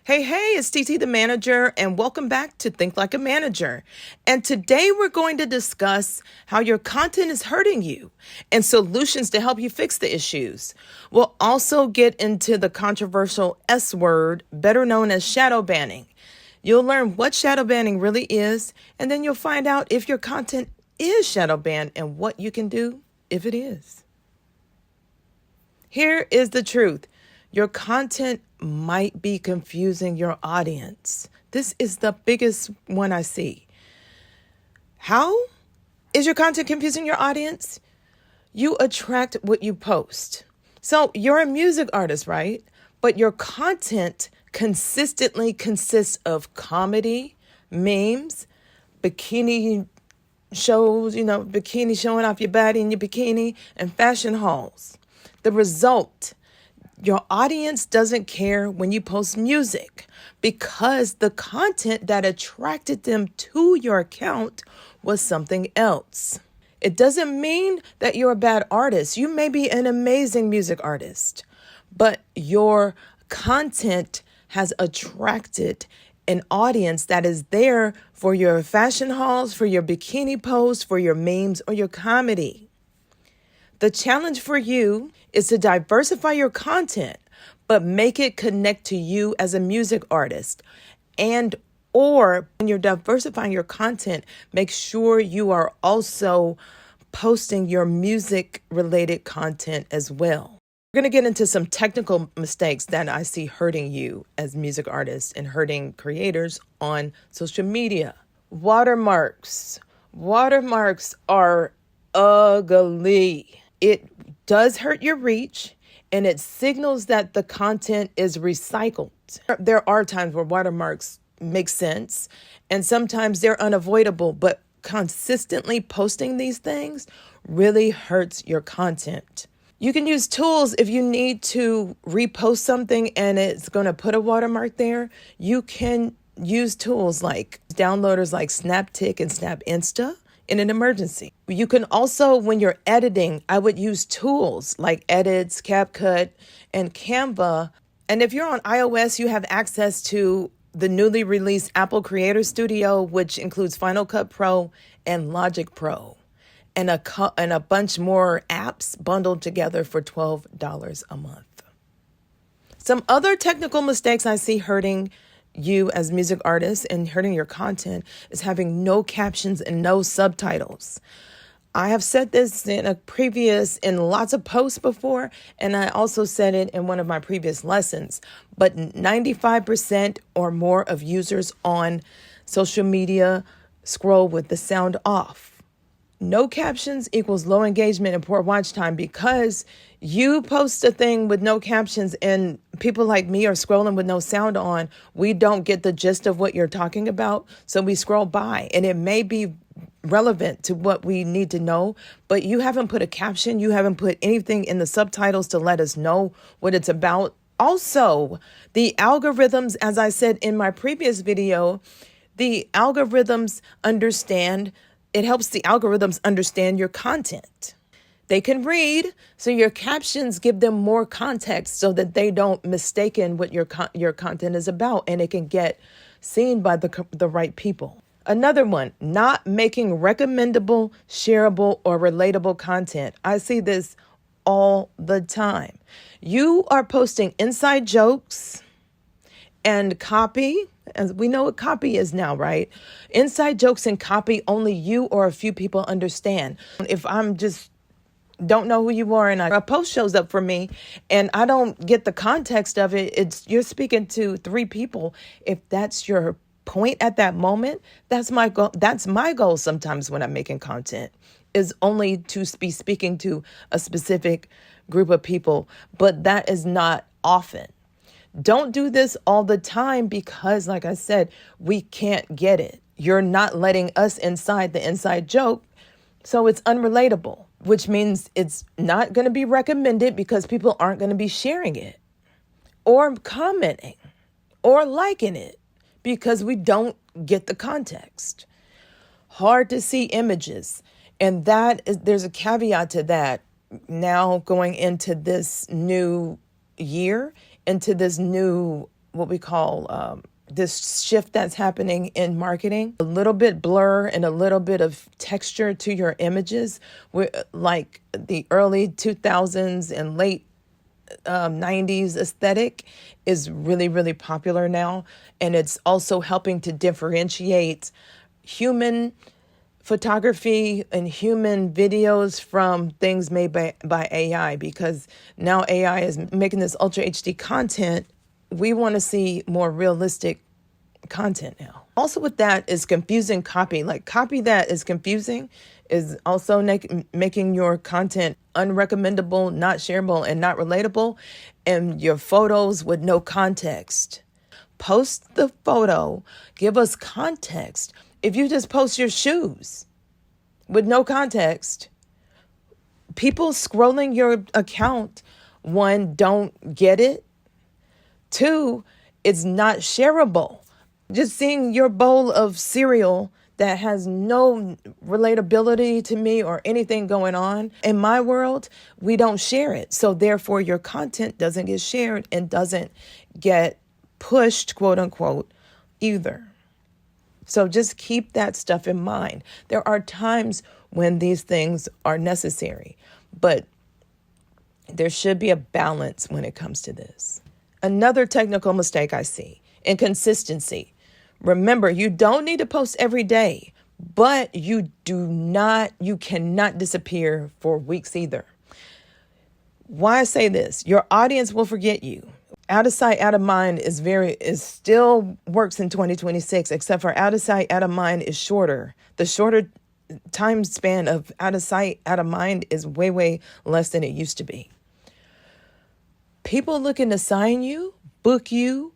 Hey, it's TT the manager, and welcome back to Think Like a Manager. And today we're going to discuss how your content is hurting you and solutions to help you fix the issues. We'll also get into the controversial S word, better known as shadow banning. You'll learn what shadow banning really is, and then you'll find out if your content is shadow banned and what you can do if it is. Here is the truth. Your content might be confusing your audience. This is the biggest one I see. How is your content confusing your audience? You attract what you post. So you're a music artist, right? But your content consistently consists of comedy, memes, bikini shows, bikini showing off your body in your bikini, and fashion hauls. The result, your audience doesn't care when you post music because the content that attracted them to your account was something else. It doesn't mean that you're a bad artist. You may be an amazing music artist, but your content has attracted an audience that is there for your fashion hauls, for your bikini posts, for your memes, or your comedy. The challenge for you is to diversify your content, but make it connect to you as a music artist. Or when you're diversifying your content, make sure you are also posting your music related content as well. We're going to get into some technical mistakes that I see hurting you as music artists and hurting creators on social media. Watermarks. Watermarks are ugly. It does hurt your reach, and it signals that the content is recycled. There are times where watermarks make sense, and sometimes they're unavoidable, but consistently posting these things really hurts your content. You can use tools if you need to repost something and it's going to put a watermark there. You can use tools like downloaders like Snaptic and Snap Insta in an emergency. You can also, when you're editing, I would use tools like Edits, CapCut, and Canva. And if you're on iOS, you have access to the newly released Apple Creator Studio, which includes Final Cut Pro and Logic Pro, and a bunch more apps bundled together for $12 a month. Some other technical mistakes I see hurting you as music artists and hurting your content is having no captions and no subtitles. I have said this in lots of posts before, and I also said it in one of my previous lessons, but 95% or more of users on social media scroll with the sound off. No captions equals low engagement and poor watch time, because you post a thing with no captions and people like me are scrolling with no sound on. We don't get the gist of what you're talking about, so we scroll by, and it may be relevant to what we need to know, but you haven't put a caption, you haven't put anything in the subtitles to let us know what it's about. Also, the algorithms, as I said in my previous video, the algorithms it helps the algorithms understand your content. They can read, so your captions give them more context so that they don't mistaken what your content is about, and it can get seen by the right people. Another one, not making recommendable, shareable, or relatable content. I see this all the time. You are posting inside jokes and copy, as we know what copy is now, right? Inside jokes and copy only you or a few people understand. If I'm just don't know who you are and a post shows up for me and I don't get the context of it, you're speaking to 3 people. If that's your point at that moment, that's my goal. That's my goal sometimes when I'm making content, is only to be speaking to a specific group of people, but that is not often. Don't do this all the time because, like I said, we can't get it. You're not letting us inside the inside joke, so it's unrelatable, which means it's not going to be recommended because people aren't going to be sharing it or commenting or liking it because we don't get the context. Hard to see images. And there's a caveat to that now going into this new year, into this new what we call this shift that's happening in marketing. A little bit blur and a little bit of texture to your images, like the early 2000s and late 90s aesthetic is really, really popular now. And it's also helping to differentiate human photography and human videos from things made by AI, because now AI is making this Ultra HD content. We want to see more realistic content now. Also with that is confusing copy. Like copy that is confusing is also making your content unrecommendable, not shareable, and not relatable, and your photos with no context. Post the photo, give us context. If you just post your shoes with no context, people scrolling your account, one, don't get it. Two, it's not shareable. Just seeing your bowl of cereal that has no relatability to me or anything going on in my world, we don't share it. So therefore your content doesn't get shared and doesn't get pushed, quote unquote, either. So just keep that stuff in mind. There are times when these things are necessary, but there should be a balance when it comes to this. Another technical mistake I see, inconsistency. Remember, you don't need to post every day, but you cannot disappear for weeks either. Why I say this? Your audience will forget you. Out of sight, out of mind is still works in 2026, except for out of sight, out of mind is shorter. The shorter time span of out of sight, out of mind is way, way less than it used to be. People looking to sign you, book you,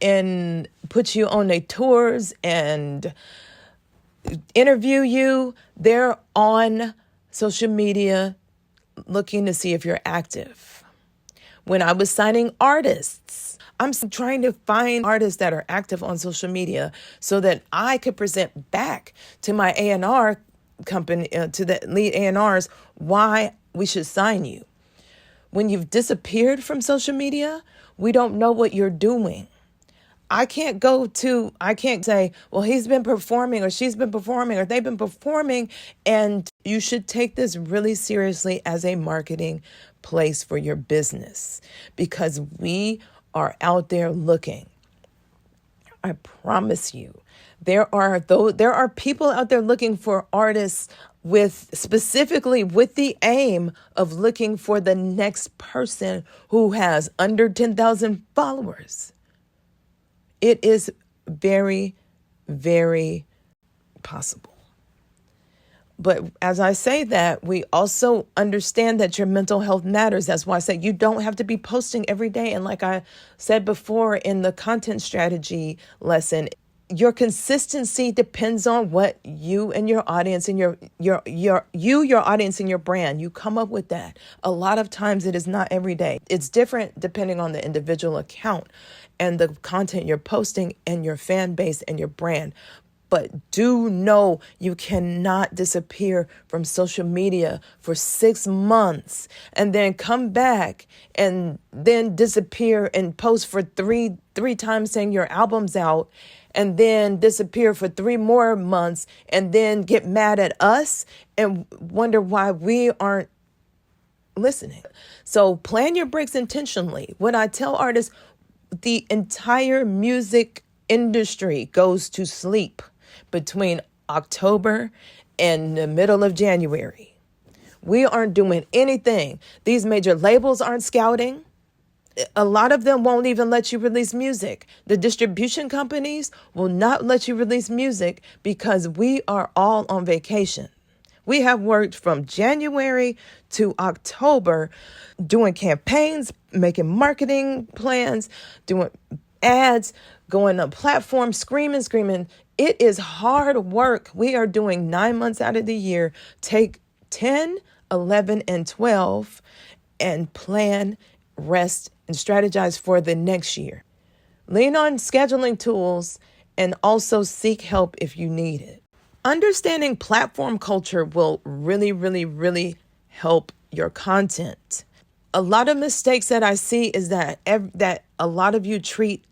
and put you on their tours and interview you, they're on social media looking to see if you're active. When I was signing artists, I'm trying to find artists that are active on social media so that I could present back to my A&R company, to the lead A&Rs, why we should sign you. When you've disappeared from social media, we don't know what you're doing. I can't say, well, he's been performing or she's been performing or they've been performing. And you should take this really seriously as a marketing place for your business, because we are out there looking. I promise you, there are people out there looking for artists specifically with the aim of looking for the next person who has under 10,000 followers. It is very, very possible. But as I say that, we also understand that your mental health matters. That's why I say you don't have to be posting every day. And like I said before in the content strategy lesson, your consistency depends on what you and your audience and your audience and your brand, you come up with that. A lot of times it is not every day. It's different depending on the individual account and the content you're posting and your fan base and your brand. But do know you cannot disappear from social media for 6 months and then come back and then disappear and post for three times saying your album's out, and then disappear for 3 more months and then get mad at us and wonder why we aren't listening. So plan your breaks intentionally. When I tell artists, the entire music industry goes to sleep between October and the middle of January. We aren't doing anything. These major labels aren't scouting. A lot of them won't even let you release music. The distribution companies will not let you release music because we are all on vacation. We have worked from January to October doing campaigns, making marketing plans, doing ads, going on platforms, screaming. It is hard work. We are doing 9 months out of the year. Take 10, 11, and 12 and plan, rest, and strategize for the next year. Lean on scheduling tools and also seek help if you need it. Understanding platform culture will really, really, really help your content. A lot of mistakes that I see is that a lot of you treat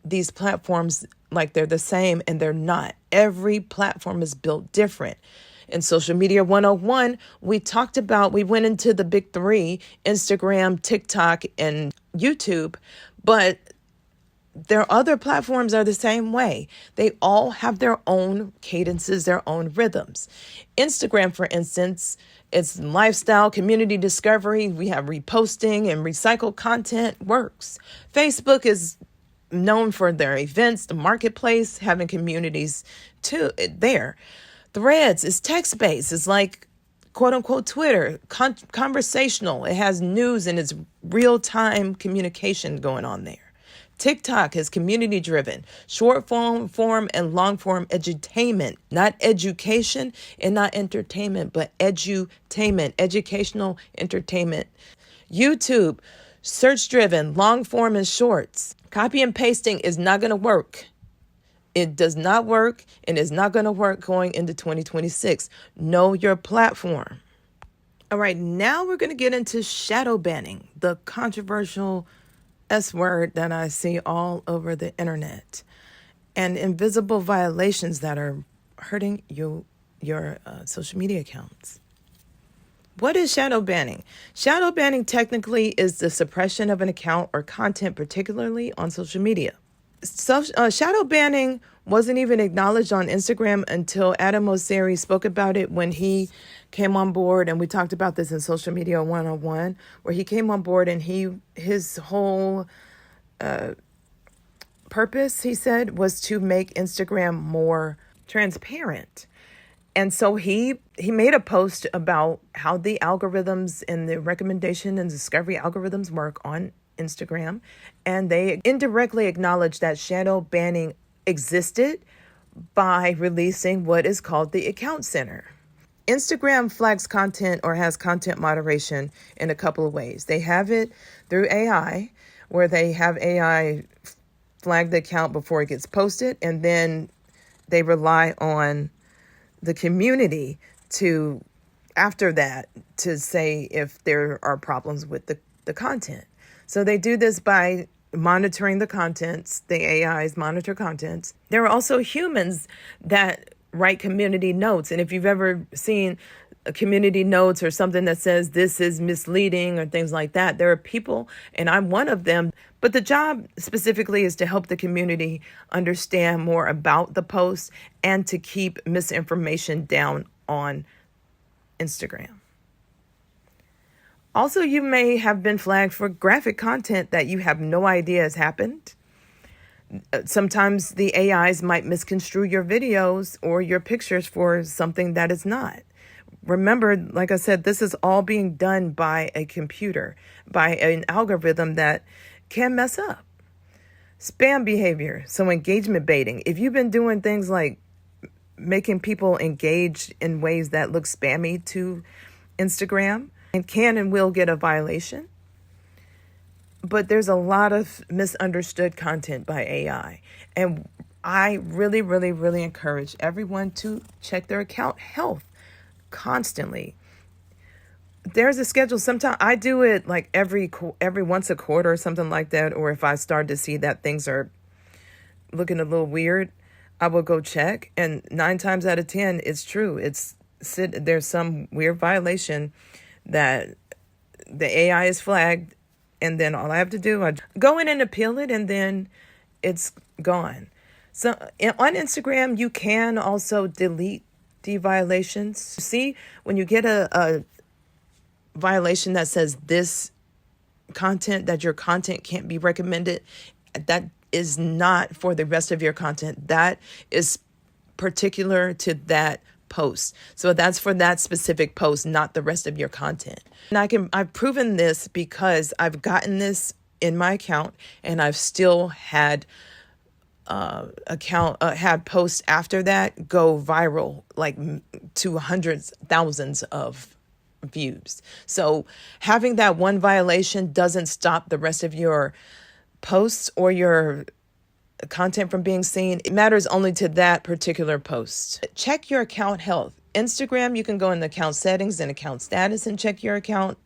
these platforms like they're the same, and they're not. Every platform is built different. In Social Media 101, we went into the big three: Instagram, TikTok, and YouTube. But their other platforms are the same way. They all have their own cadences, their own rhythms. Instagram, for instance, it's lifestyle, community discovery. We have reposting and recycled content works. Facebook is known for their events, the marketplace, having communities too there. Threads is text-based. It's like quote-unquote Twitter, conversational. It has news and it's real-time communication going on there. TikTok is community-driven, short form and long form edutainment, not education and not entertainment, but edutainment, educational entertainment. YouTube, search-driven, long form and shorts. Copy and pasting is not going to work. It does not work, and is not going to work going into 2026. Know your platform. All right, now we're going to get into shadow banning, the controversial S word that I see all over the internet, and invisible violations that are hurting your social media accounts. What is shadow banning? Shadow banning technically is the suppression of an account or content, particularly on social media. So, shadow banning wasn't even acknowledged on Instagram until Adam Mosseri spoke about it when he came on board, and we talked about this in Social Media 101, where he came on board and his whole purpose, he said, was to make Instagram more transparent. And so he made a post about how the algorithms and the recommendation and discovery algorithms work on Instagram, and they indirectly acknowledged that shadow banning existed by releasing what is called the Account Center. Instagram flags content or has content moderation in a couple of ways. They have it through AI, where they have AI flag the account before it gets posted, and then they rely on the community to, after that, to say if there are problems with the content. So they do this by monitoring the contents. The AIs monitor contents. There are also humans that write community notes. And if you've ever seen a community notes or something that says this is misleading or things like that, there are people, and I'm one of them. But the job specifically is to help the community understand more about the post and to keep misinformation down on Instagram. Also, you may have been flagged for graphic content that you have no idea has happened. Sometimes the AIs might misconstrue your videos or your pictures for something that is not. Remember, like I said, this is all being done by a computer, by an algorithm that can mess up. Spam behavior, so engagement baiting. If you've been doing things like making people engage in ways that look spammy to Instagram, and can and will get a violation. But there's a lot of misunderstood content by AI. And I really, really, really encourage everyone to check their account health constantly. There's a schedule. Sometimes I do it like every once a quarter or something like that. Or if I start to see that things are looking a little weird, I will go check. And 9 times out of 10, it's true. There's some weird violation that the AI is flagged, and then all I have to do, I go in and appeal it, and then it's gone. So on Instagram, you can also delete the violations. See, when you get a violation that says this content, that your content can't be recommended, that is not for the rest of your content. That is particular to that post. So that's for that specific post, not the rest of your content. And I've proven this because I've gotten this in my account, and I've still had had posts after that go viral, like to hundreds, thousands of views. So having that one violation doesn't stop the rest of your posts or your content from being seen. It matters only to that particular post. Check your account health. Instagram, you can go in the account settings and account status and check your account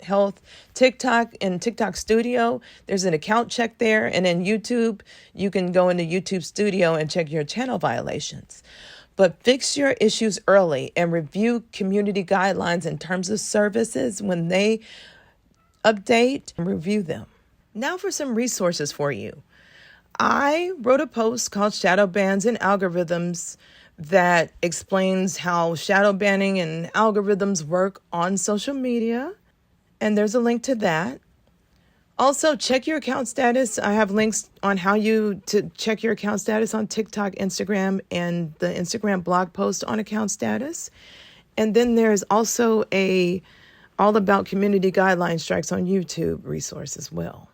health. TikTok and TikTok Studio, there's an account check there. And in YouTube, you can go into YouTube Studio and check your channel violations. But fix your issues early and review community guidelines in terms of services when they update and review them. Now for some resources for you. I wrote a post called Shadowbans and Algorithms that explains how shadow banning and algorithms work on social media. And there's a link to that. Also, check your account status. I have links on how to check your account status on TikTok, Instagram, and the Instagram blog post on account status. And then there's also a all about community guideline strikes on YouTube resource as well.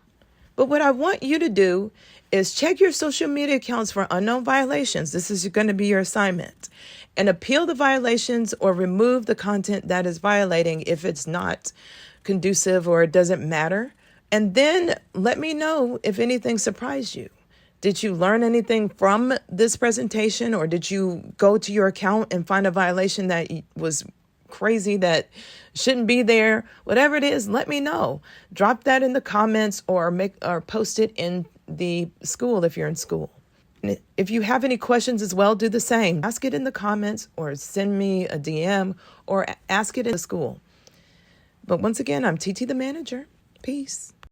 But what I want you to do is check your social media accounts for unknown violations. This is going to be your assignment. And appeal the violations or remove the content that is violating if it's not conducive or it doesn't matter. And then let me know if anything surprised you. Did you learn anything from this presentation, or did you go to your account and find a violation that was crazy that shouldn't be there? Whatever it is, let me know. Drop that in the comments or post it in the school if you're in school. And if you have any questions as well, do the same. Ask it in the comments or send me a DM or ask it in the school. But once again, I'm TT the manager. Peace.